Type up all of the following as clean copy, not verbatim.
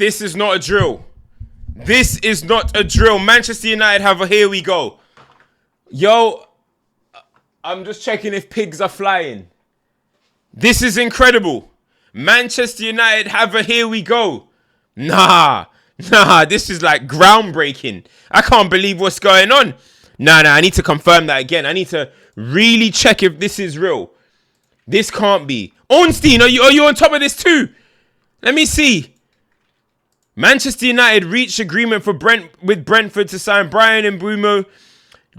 This is not a drill. This is not a drill. Manchester United have a here we go. Yo, I'm just checking if pigs are flying. This is incredible. Manchester United have a here we go. Nah, this is like groundbreaking. I can't believe what's going on. Nah, I need to confirm that again. I need to really check if this is real. This can't be. Ornstein, are you on top of this too? Let me see. Manchester United reached agreement with Brentford to sign Bryan Mbeumo.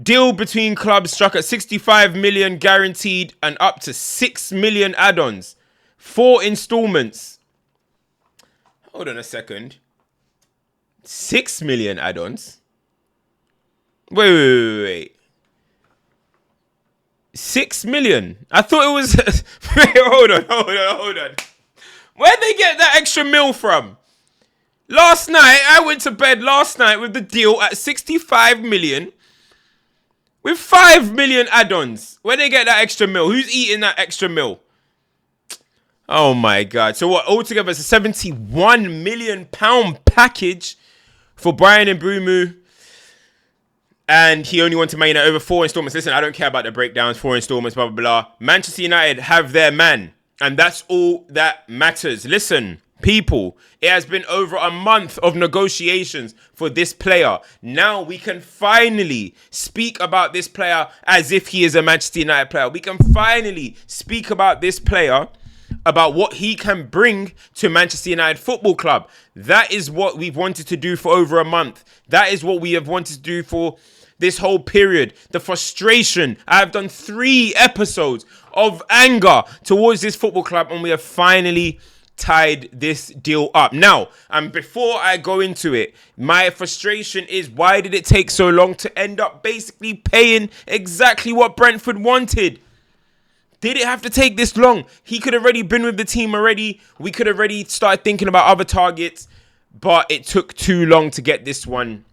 Deal between clubs struck at 65 million guaranteed and up to 6 million add-ons. 4 installments. Hold on a second. 6 million add-ons? Wait. 6 million? I thought it was... Wait, hold on. Where'd they get that extra mil from? Last night, I went to bed last night with the deal at 65 million with 5 million add-ons. Where'd they get that extra mil? Who's eating that extra mil? Oh my God. So what, altogether it's a £71 million package for Bryan Mbeumo. And he only wanted Man United over 4 installments. Listen, I don't care about the breakdowns, 4 installments, blah, blah, blah. Manchester United have their man. And that's all that matters. Listen, people, it has been over a month of negotiations for this player. Now we can finally speak about this player as if he is a Manchester United player. We can finally speak about this player, about what he can bring to Manchester United Football Club. That is what we've wanted to do for over a month. That is what we have wanted to do for this whole period. The frustration. I have done 3 episodes of anger towards this football club, and we have finally tied this deal up. Now, and before I go into it, my frustration is, why did it take so long to end up basically paying exactly what Brentford wanted? Did it have to take this long? He could have already been with the team already. We could have already started thinking about other targets, but it took too long to get this one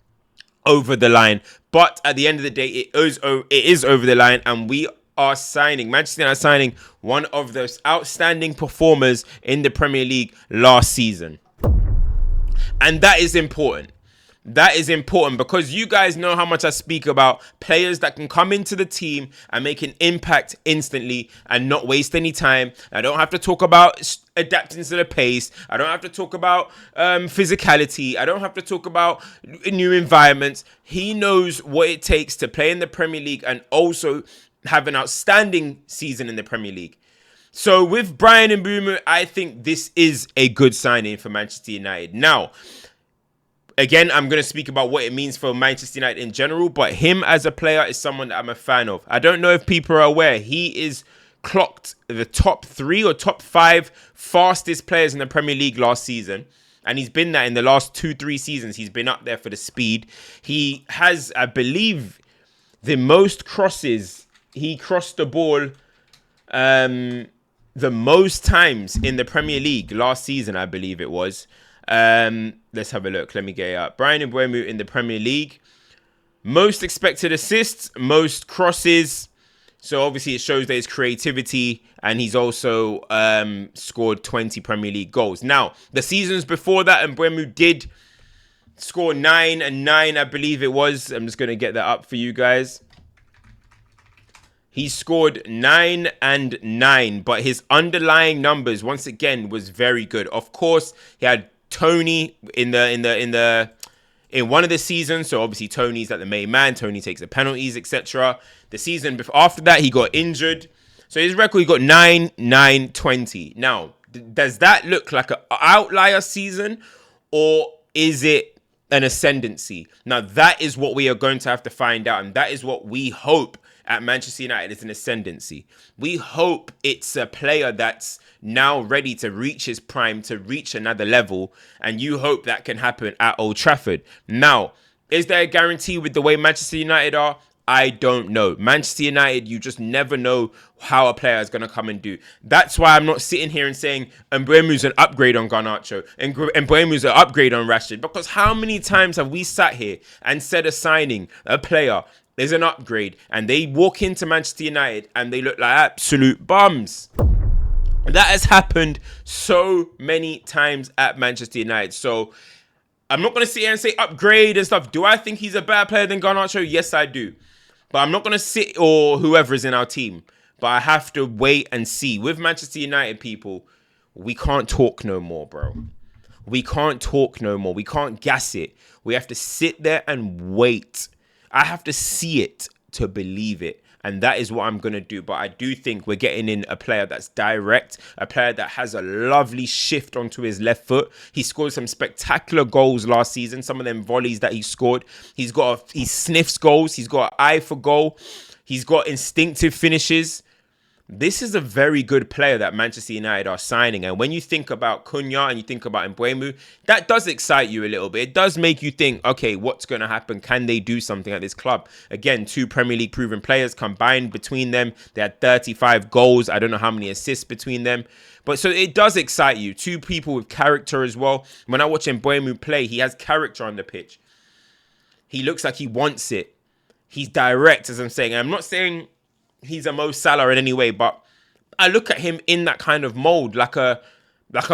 over the line. But at the end of the day, it is over the line, and we are signing, Manchester United are signing one of those outstanding performers in the Premier League last season. And that is important. That is important because you guys know how much I speak about players that can come into the team and make an impact instantly and not waste any time. I don't have to talk about adapting to the pace. I don't have to talk about physicality. I don't have to talk about new environments. He knows what it takes to play in the Premier League and also have an outstanding season in the Premier League. So with Bryan Mbeumo, I think this is a good signing for Manchester United. Now, again, I'm going to speak about what it means for Manchester United in general, but him as a player is someone that I'm a fan of. I don't know if people are aware, he is clocked the top 3 or top 5 fastest players in the Premier League last season. And he's been that in the last 2-3 seasons. He's been up there for the speed. He has, I believe, the most crosses. He crossed the ball the most times in the Premier League last season, I believe it was. Let's have a look. Let me get it up. Bryan Mbeumo in the Premier League. Most expected assists, most crosses. So obviously it shows that his creativity, and he's also scored 20 Premier League goals. Now, the seasons before that, Mbeumo did score 9 and 9, I believe it was. I'm just going to get that up for you guys. He scored 9 and 9, but his underlying numbers once again was very good. Of course, he had Tony in one of the seasons, so obviously Tony's like the main man. Tony takes the penalties, etc. The season before, after that, he got injured. So his record, he got 9, 9, 20. Now, does that look like an outlier season, or is it an ascendancy? Now, that is what we are going to have to find out, and that is what we hope at Manchester United is an ascendancy. We hope it's a player that's now ready to reach his prime, to reach another level, and you hope that can happen at Old Trafford. Now, is there a guarantee with the way Manchester United are? I don't know. Manchester United, you just never know how a player is going to come and do. That's why I'm not sitting here and saying Mbeumo's an upgrade on Garnacho and Mbeumo's an upgrade on Rashford, because how many times have we sat here and said a signing, a player, there's an upgrade, and they walk into Manchester United and they look like absolute bums. That has happened so many times at Manchester United. So I'm not going to sit here and say upgrade and stuff. Do I think he's a better player than Garnacho? Yes, I do. But I'm not going to sit, or whoever is in our team. But I have to wait and see. With Manchester United people, we can't talk no more, bro. We can't talk no more. We can't gas it. We have to sit there and wait. I have to see it to believe it. And that is what I'm going to do. But I do think we're getting in a player that's direct, a player that has a lovely shift onto his left foot. He scored some spectacular goals last season. Some of them volleys that he scored. He sniffs goals. He's got an eye for goal. He's got instinctive finishes. This is a very good player that Manchester United are signing. And when you think about Cunha and you think about Mbeumo, that does excite you a little bit. It does make you think, okay, what's going to happen? Can they do something at this club? Again, 2 Premier League proven players combined between them. They had 35 goals. I don't know how many assists between them. But so it does excite you. 2 people with character as well. When I watch Mbeumo play, he has character on the pitch. He looks like he wants it. He's direct, as I'm saying. And I'm not saying he's a Mo Salah in any way, but I look at him in that kind of mold, like a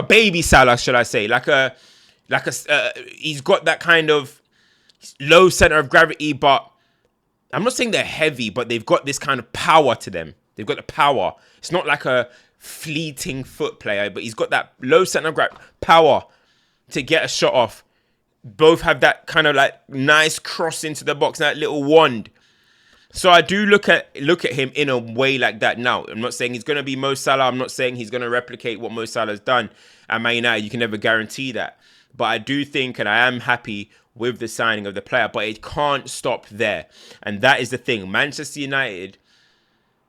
baby Salah, should I say? He's got that kind of low center of gravity, but I'm not saying they're heavy, but they've got this kind of power to them. They've got the power. It's not like a fleeting foot player, but he's got that low center of gravity power to get a shot off. Both have that kind of like nice cross into the box, that little wand. So I do look at him in a way like that now. I'm not saying he's going to be Mo Salah. I'm not saying he's going to replicate what Mo Salah's done at Man United. You can never guarantee that. But I do think, and I am happy with the signing of the player, but it can't stop there. And that is the thing. Manchester United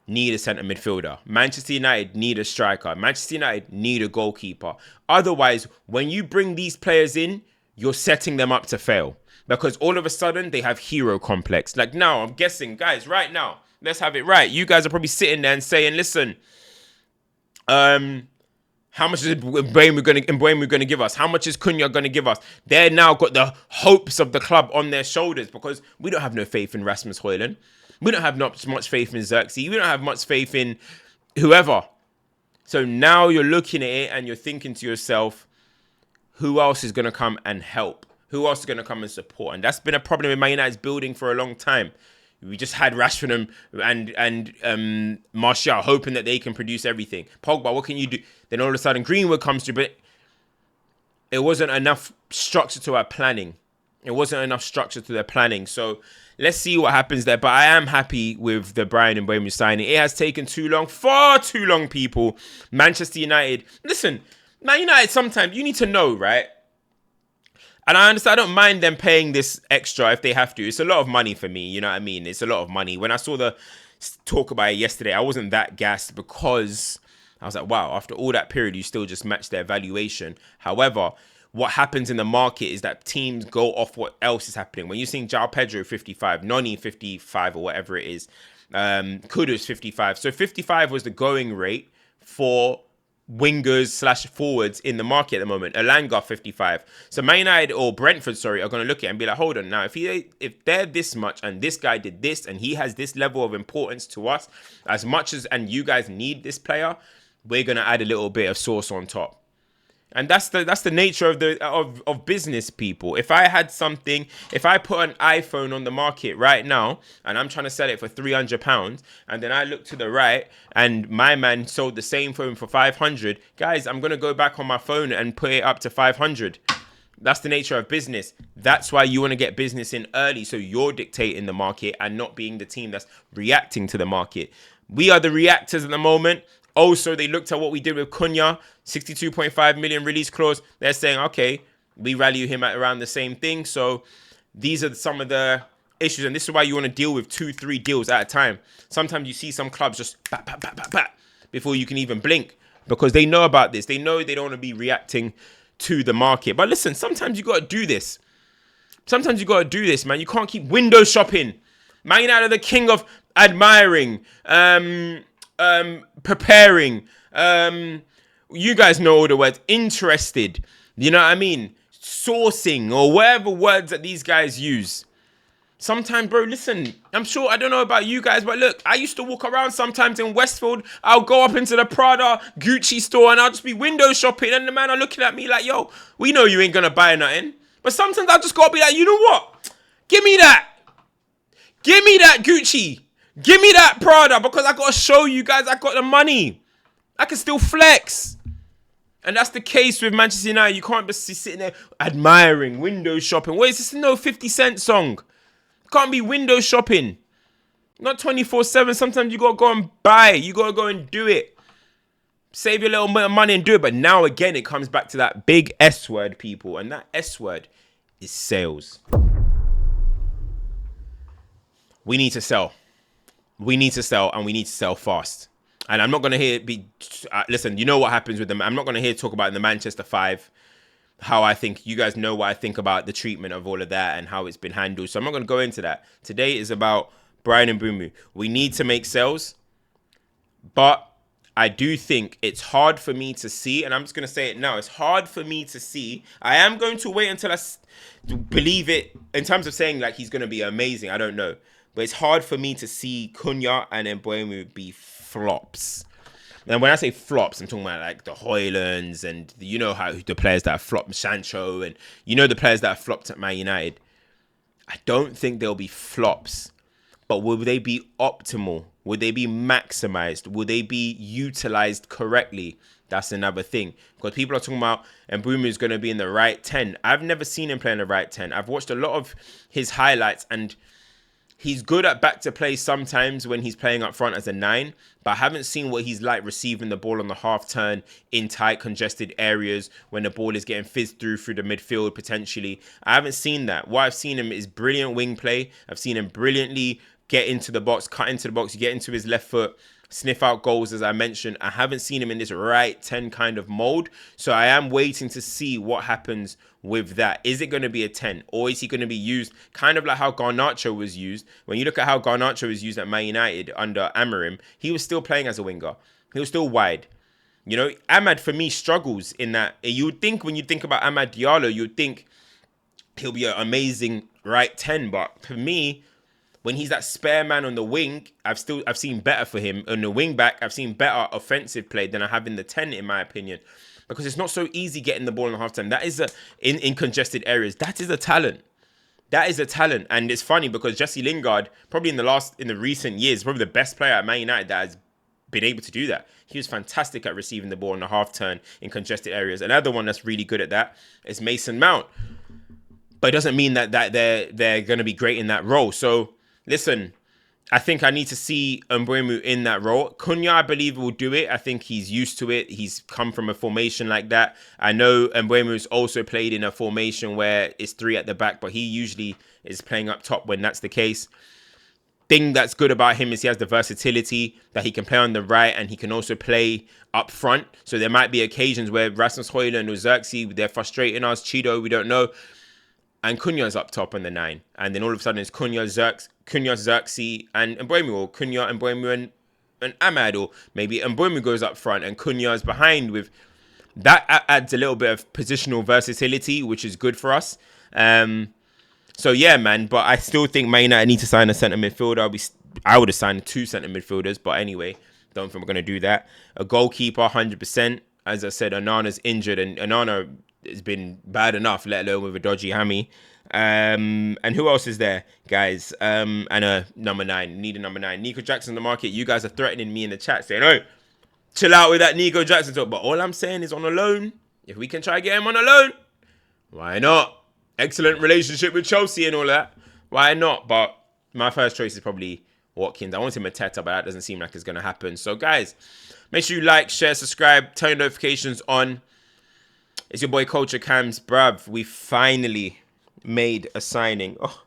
need a centre midfielder. Manchester United need a striker. Manchester United need a goalkeeper. Otherwise, when you bring these players in, you're setting them up to fail. Because all of a sudden, they have hero complex. Like now, I'm guessing, guys, right now, let's have it right. You guys are probably sitting there and saying, listen, how much is Mbeumo going to give us? How much is Cunha going to give us? They're now got the hopes of the club on their shoulders because we don't have no faith in Rasmus Højlund. We don't have much faith in Xerxes. We don't have much faith in whoever. So now you're looking at it and you're thinking to yourself, who else is going to come and help? Who else is going to come and support? And that's been a problem in Man United's building for a long time. We just had Rashford and Martial hoping that they can produce everything. Pogba, what can you do? Then all of a sudden Greenwood comes through, but it wasn't enough structure to our planning. It wasn't enough structure to their planning. So let's see what happens there. But I am happy with the Bryan Mbeumo signing. It has taken too long, far too long, people. Manchester United. Listen, Man United sometimes, you need to know, right? And I understand, I don't mind them paying this extra if they have to. It's a lot of money for me, you know what I mean? It's a lot of money. When I saw the talk about it yesterday, I wasn't that gassed because I was like, wow, after all that period, you still just match their valuation. However, what happens in the market is that teams go off what else is happening. When you're seeing João Pedro 55, Noni 55 or whatever it is, Kudus 55. So 55 was the going rate for wingers / forwards in the market at the moment. Elanga 55. So Man United or Brentford, are going to look at it and be like, hold on now, if they're this much and this guy did this and he has this level of importance to us, as much as and you guys need this player, we're going to add a little bit of sauce on top. And that's the nature of business, people. If I had something, if I put an iPhone on the market right now and I'm trying to sell it for £300, and then I look to the right and my man sold the same phone for 500, guys, I'm gonna go back on my phone and put it up to 500. That's the nature of business. That's why you want to get business in early, so you're dictating the market and not being the team that's reacting to the market. We are the reactors at the moment. Also, they looked at what we did with Cunha, 62.5 million release clause. They're saying, okay, we value him at around the same thing. So these are some of the issues. And this is why you want to deal with 2-3 deals at a time. Sometimes you see some clubs just bat, before you can even blink because they know about this. They know they don't want to be reacting to the market. But listen, sometimes you got to do this. Sometimes you got to do this, man. You can't keep window shopping. Man United are the king of admiring, preparing, you guys know all the words, interested, you know what I mean, sourcing, or whatever words that these guys use. Sometimes, bro, listen, I'm sure, I don't know about you guys, but look, I used to walk around sometimes in Westfield. I'll go up into the Prada Gucci store and I'll just be window shopping and the man are looking at me like, yo, we know you ain't gonna buy nothing. But sometimes I just gotta be like, you know what? Give me that. Give me that Gucci. Give me that Prada because I gotta show you guys I got the money. I can still flex. And that's the case with Manchester United. You can't just be sitting there admiring, window shopping. What is this? No 50 Cent song. Can't be window shopping. Not 24/7. Sometimes you gotta go and buy. You gotta go and do it. Save your little bit of money and do it. But now again, it comes back to that big S word, people. And that S word is sales. We need to sell. We need to sell and we need to sell fast. And I'm not going to hear it be... listen, you know what happens with them. I'm not going to hear talk about in the Manchester 5 how I think... You guys know what I think about the treatment of all of that and how it's been handled. So I'm not going to go into that. Today is about Bryan Mbeumo. We need to make sales. But I do think it's hard for me to see. And I'm just going to say it now. It's hard for me to see. I am going to wait until I believe it. In terms of saying like he's going to be amazing. I don't know. But it's hard for me to see Cunha and Mbeumo be flops. And when I say flops, I'm talking about like the Højlunds and you know how the players that have flopped, Sancho, and you know the players that have flopped at Man United. I don't think they'll be flops, but will they be optimal? Will they be maximized? Will they be utilized correctly? That's another thing. Because people are talking about Mbeumo is going to be in the right 10. I've never seen him play in the right 10. I've watched a lot of his highlights and he's good at back to play sometimes when he's playing up front as a 9, but I haven't seen what he's like receiving the ball on the half turn in tight, congested areas when the ball is getting fizzed through the midfield potentially. I haven't seen that. What I've seen him is brilliant wing play. I've seen him brilliantly get into the box, cut into the box, get into his left foot, sniff out goals, as I mentioned. I haven't seen him in this right 10 kind of mold. So I am waiting to see what happens with that. Is it going to be a 10 or is he going to be used kind of like how Garnacho was used? When you look at how Garnacho was used at Man United under Amorim, he was still playing as a winger. He was still wide. You know, Amad for me struggles in that. You would think when you think about Amad Diallo, you would think he'll be an amazing right 10. But for me, when he's that spare man on the wing, I've seen better for him. On the wing back, I've seen better offensive play than I have in the 10, in my opinion. Because it's not so easy getting the ball in the half-time. That is in congested areas. That is a talent. That is a talent. And it's funny because Jesse Lingard, probably in the recent years, probably the best player at Man United that has been able to do that. He was fantastic at receiving the ball in the half-turn in congested areas. Another one that's really good at that is Mason Mount. But it doesn't mean that they're going to be great in that role. So, listen, I think I need to see Mbeumo in that role. Cunha, I believe, will do it. I think he's used to it. He's come from a formation like that. I know Mbeumo's also played in a formation where it's 3 at the back, but he usually is playing up top when that's the case. Thing that's good about him is he has the versatility that he can play on the right and he can also play up front. So there might be occasions where Rasmus Højlund or Xerxes, they're frustrating us. Cheeto, we don't know. And Cunha's up top on the 9. And then all of a sudden it's Cunha, Xerxes, and Mbeumo, or Cunha, Mbeumo, and Amad, or maybe Mbeumo goes up front and Cunha's behind. With that adds a little bit of positional versatility, which is good for us. So yeah, man, but I still think Man United need to sign a centre midfielder. I would have signed 2 centre midfielders, but anyway, don't think we're going to do that. A goalkeeper, 100%. As I said, Onana's injured, and Onana has been bad enough, let alone with a dodgy hammy. And who else is there, guys? And a number 9. Need a number 9. Nico Jackson in the market. You guys are threatening me in the chat saying, oh, chill out with that Nico Jackson talk. But all I'm saying is on a loan. If we can try get him on a loan, why not? Excellent relationship with Chelsea and all that. Why not? But my first choice is probably Watkins. I want him Mateta, but that doesn't seem like it's going to happen. So, guys, make sure you like, share, subscribe, turn your notifications on. It's your boy CultureCams, bruv. We finally made a signing. Oh.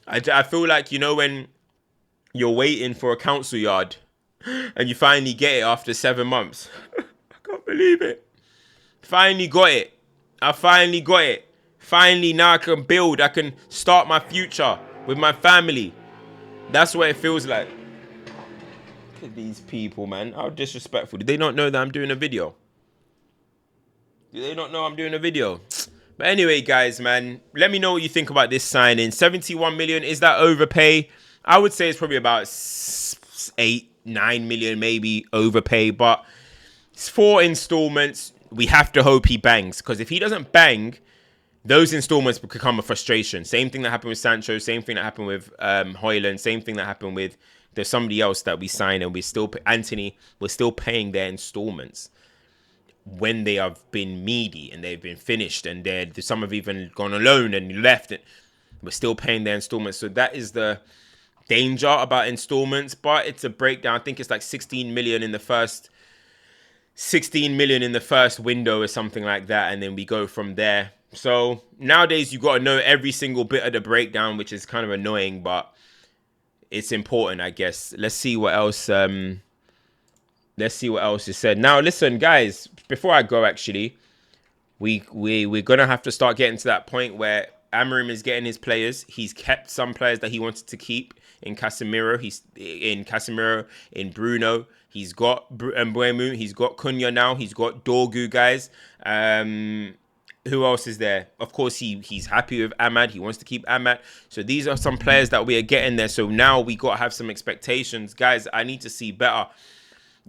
I feel like, you know, when you're waiting for a council yard and you finally get it after 7 months. I can't believe it. Finally got it. I finally got it. Finally, now I can build. I can start my future with my family. That's what it feels like. Look at these people, man. How disrespectful. Did they not know that I'm doing a video? Do they not know I'm doing a video? But anyway, guys, man, let me know what you think about this signing. 71 million, is that overpay? I would say it's probably about 8, 9 million maybe overpay, but it's 4 installments. We have to hope he bangs, because if he doesn't bang, those installments become a frustration. Same thing that happened with Sancho, same thing that happened with Højlund, same thing that happened with there's somebody else that we signed and we're still paying their installments when they have been meaty and they've been finished, and some have even gone alone and left it. We're still paying their installments. So that is the danger about installments, but it's a breakdown. I think it's like 16 million in the first window or something like that, and then we go from there. So nowadays you got to know every single bit of the breakdown, which is kind of annoying, but it's important, I guess. Let's see what else is said. Now listen, guys, before I go, actually, we're gonna have to start getting to that point where Amorim is getting his players. He's kept some players that he wanted to keep in Casemiro. In Bruno. He's got Mbeumo. He's got Cunha now. He's got Dorgu, guys. Who else is there? Of course, he's happy with Ahmad. He wants to keep Ahmad. So these are some players that we are getting there. So now we got to have some expectations. Guys, I need to see better.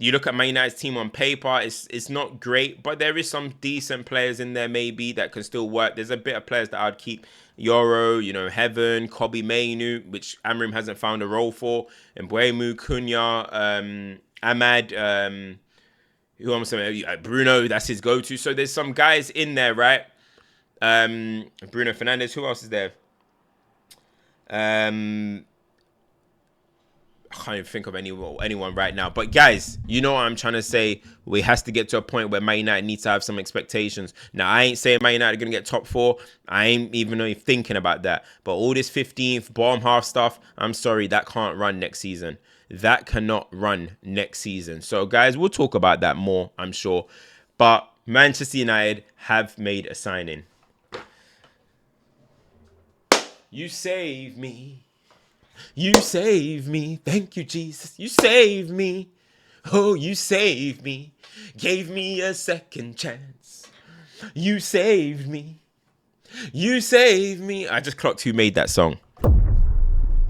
You look at Man United's team on paper, it's not great, but there is some decent players in there maybe that can still work. There's a bit of players that I'd keep. Yoro, Heaven, Kobe Mainu, which Amorim hasn't found a role for. And Mbeumo, Cunha, Ahmad, who am I saying? Bruno, that's his go-to. So there's some guys in there, right? Bruno Fernandes. Who else is there? I can't even think of anyone right now. But guys, you know what I'm trying to say. We has to get to a point where Man United needs to have some expectations. Now, I ain't saying Man United are going to get top 4. I ain't even thinking about that. But all this 15th, bottom half stuff, I'm sorry, that can't run next season. That cannot run next season. So, guys, we'll talk about that more, I'm sure. But Manchester United have made a signing. You save me. You save me. Thank you, Jesus. You save me. Oh, you saved me. Gave me a second chance. You saved me. You saved me. I just clocked who made that song.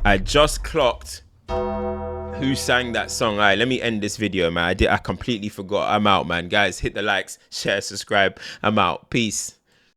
I just clocked who sang that song. All right, let me end this video, man. I completely forgot. I'm out, man. Guys, hit the likes, share, subscribe. I'm out. Peace.